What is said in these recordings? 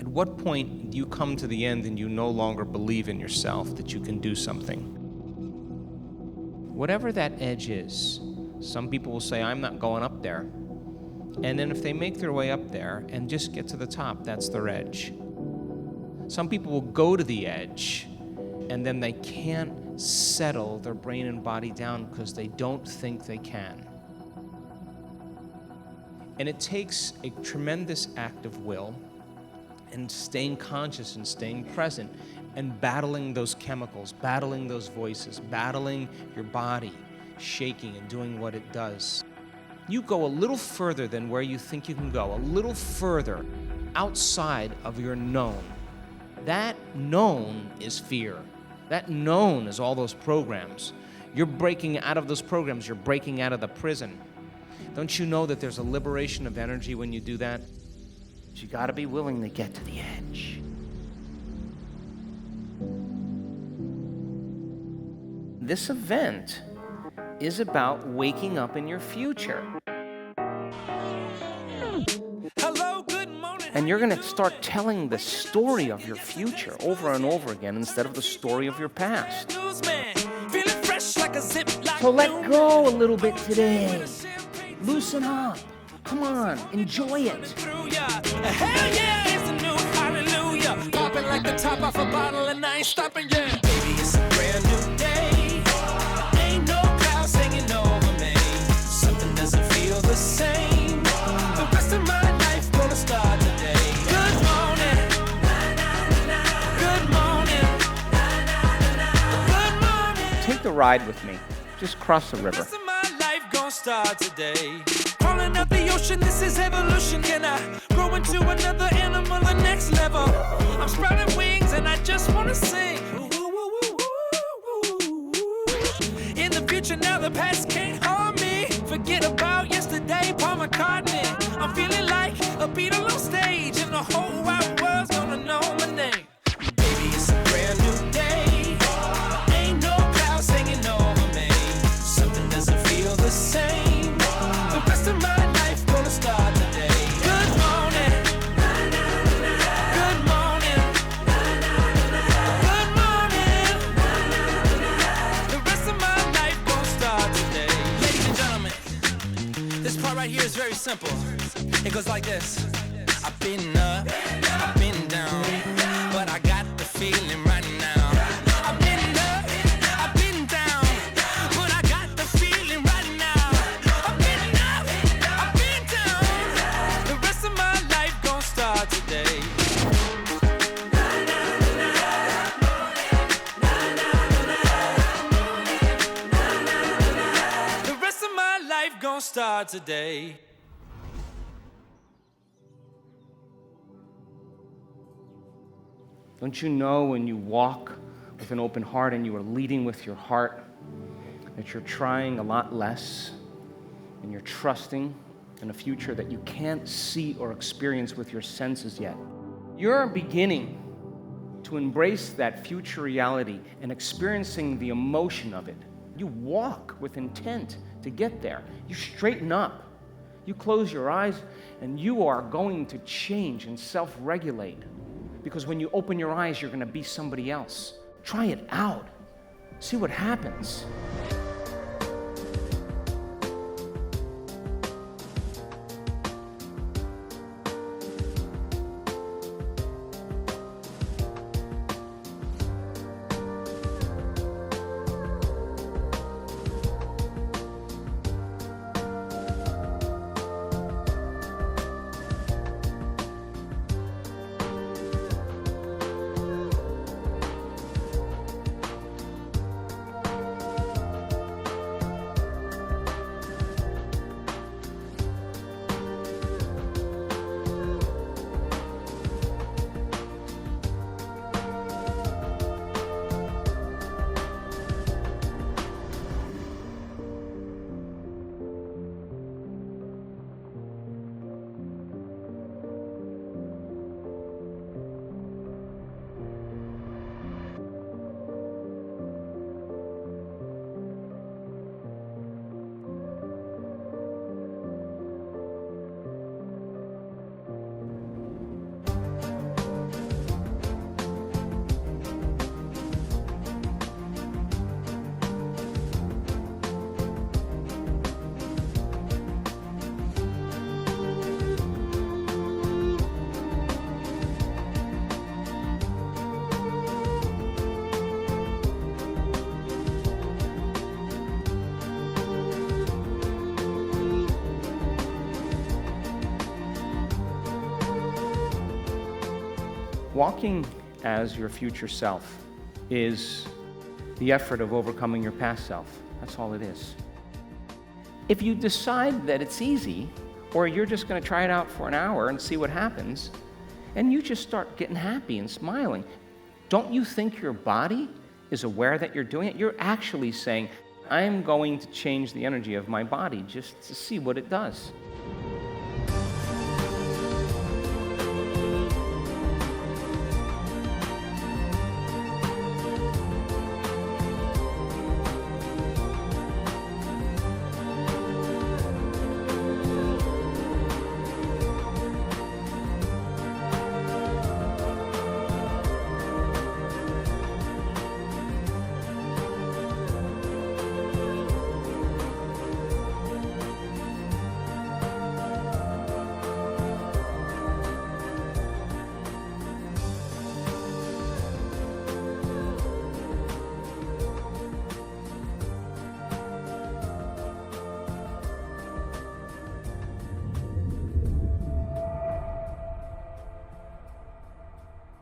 At what point do you come to the end and you no longer believe in yourself that you can do something? Whatever that edge is, some people will say, I'm not going up there. And then if they make their way up there and just get to the top, that's their edge. Some people will go to the edge and then they can't settle their brain and body down because they don't think they can. And it takes a tremendous act of will and staying conscious and staying present and battling those chemicals, battling those voices, battling your body, shaking and doing what it does. You go a little further than where you think you can go, a little further outside of your known. That known is fear. That known is all those programs. You're breaking out of those programs. You're breaking out of the prison. Don't you know that there's a liberation of energy when you do that? You got to be willing to get to the edge. This event is about waking up in your future. Hello, good morning. And you're going to start telling the story of your future over and over again instead of the story of your past. So let go a little bit today. Loosen up. Come on, enjoy it. Hell yeah, it's a new hallelujah. Popping like the top off a bottle and I ain't stopping yet. Baby, it's a brand new day. Ain't no clouds hanging over me. Something doesn't feel the same. The rest of my life gonna start today. Good morning. Good morning. Good morning. Take the ride with me. Just cross the The river. rest of my life gonna start today. Crawling up the ocean, this is evolution. Can I grow into another animal, the next level? I'm sprouting wings and I just wanna sing. In the future now, the past can't harm me. Forget about yesterday, Paul McCartney. I'm feeling like a Beatle on stage, and the whole wide world's gonna know my name. Baby, it's a brand new day. Ain't no clouds hanging over me. Something doesn't feel the same. The rest of my life gonna start today. Good morning. Good morning. Good morning. The rest of my life gonna start today. Ladies and gentlemen, this part right here is very simple. It goes like this. I've been up, I've been down, but I got the feeling right now. I've been up, I've been down, but I got the feeling right now. I've been up, I've been down, the rest of my life gonna start today. The rest of my life gonna start today. Don't you know when you walk with an open heart and you are leading with your heart that you're trying a lot less and you're trusting in a future that you can't see or experience with your senses yet? You're beginning to embrace that future reality and experiencing the emotion of it. You walk with intent to get there. You straighten up. You close your eyes and you are going to change and self-regulate. Because when you open your eyes, you're going to be somebody else. Try it out. See what happens. Walking as your future self is the effort of overcoming your past self. That's all it is. If you decide that it's easy, or you're just going to try it out for an hour and see what happens, and you just start getting happy and smiling, don't you think your body is aware that you're doing it? You're actually saying, I'm going to change the energy of my body just to see what it does.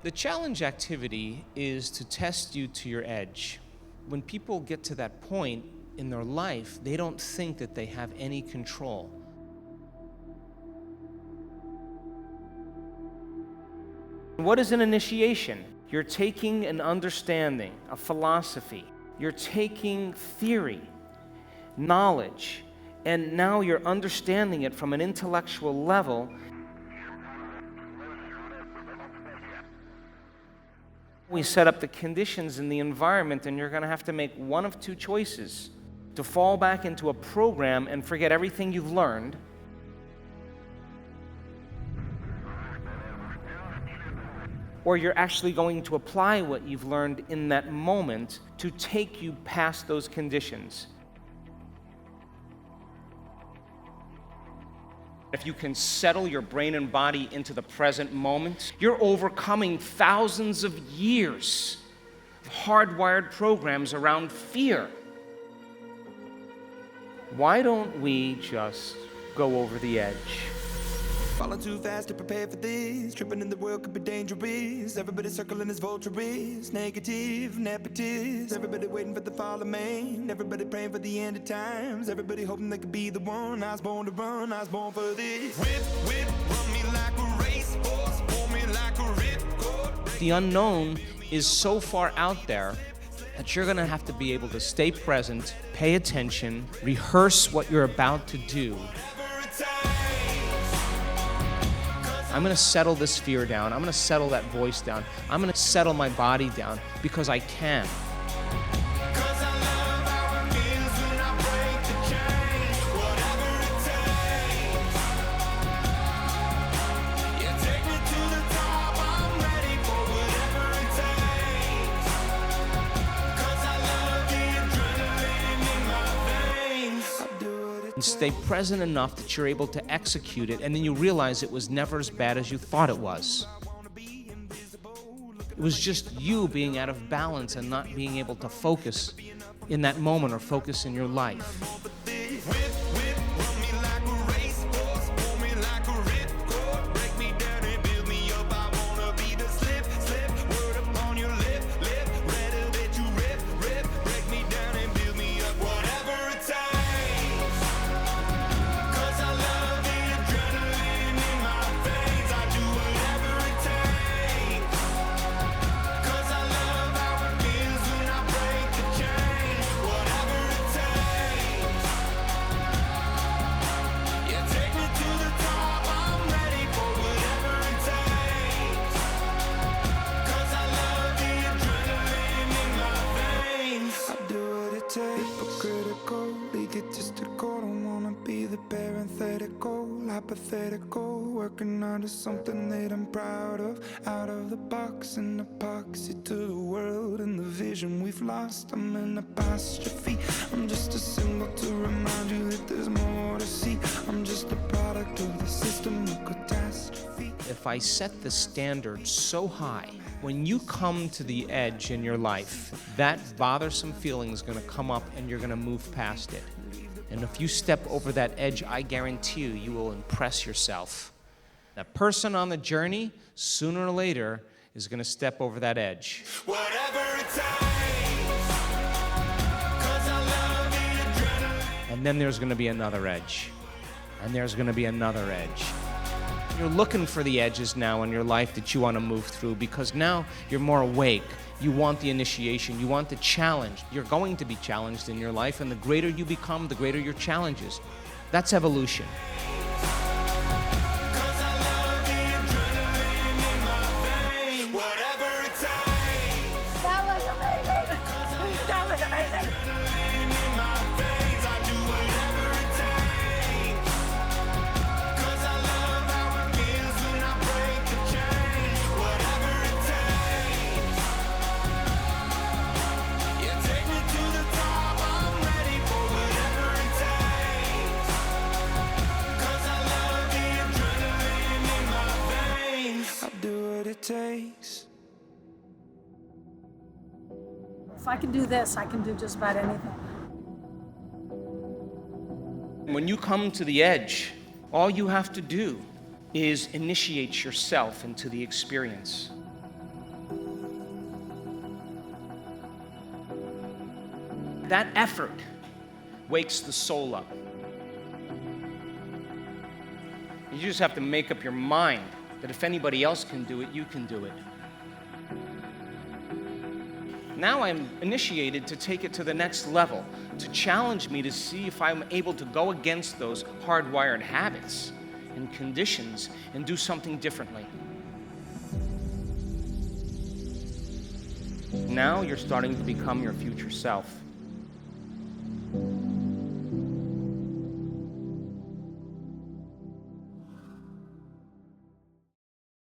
The challenge activity is to test you to your edge. When people get to that point in their life, they don't think that they have any control. What is an initiation? You're taking an understanding, a philosophy. You're taking theory, knowledge, and now you're understanding it from an intellectual level. We set up the conditions in the environment, and you're going to have to make one of two choices: to fall back into a program and forget everything you've learned, or you're actually going to apply what you've learned in that moment to take you past those conditions. If you can settle your brain and body into the present moment, you're overcoming thousands of years of hardwired programs around fear. Why don't we just go over the edge? Falling too fast to prepare for this. Tripping in the world could be dangerous. Everybody circling as vultures. Negative, nepotist. Everybody waiting for the fall of man. Everybody praying for the end of times. Everybody hoping they could be the one. I was born to run, I was born for this. Whip, whip, run me like a racehorse. Pull me like a ripcord. The unknown is so far out there that you're going to have to be able to stay present, pay attention, rehearse what you're about to do. I'm going to settle this fear down. I'm going to settle that voice down. I'm going to settle my body down because I can. And stay present enough that you're able to execute it, and then you realize it was never as bad as you thought it was. It was just you being out of balance and not being able to focus in that moment or focus in your life. Hypocritical, egotistical, don't wanna be the parenthetical, hypothetical, working on something that I'm proud of, out of the box, an epoxy to the world and the vision we've lost. I'm an apostrophe, I'm just a symbol to remind you that there's more to see. I'm just a product of the system of catastrophe. If I set the standard so high, when you come to the edge in your life, that bothersome feeling is going to come up and you're going to move past it. And if you step over that edge, I guarantee you will impress yourself. That person on the journey, sooner or later, is going to step over that edge. Whatever it takes, 'cause I love the adrenaline. And then there's going to be another edge. And there's going to be another edge. You're looking for the edges now in your life that you want to move through, because now you're more awake. You want the initiation. You want the challenge. You're going to be challenged in your life, and the greater you become, the greater your challenges. That's evolution. That was amazing. That was amazing. Takes. If I can do this, I can do just about anything. When you come to the edge, all you have to do is initiate yourself into the experience. That effort wakes the soul up. You just have to make up your mind that if anybody else can do it, you can do it. Now I'm initiated to take it to the next level, to challenge me to see if I'm able to go against those hardwired habits and conditions and do something differently. Now you're starting to become your future self.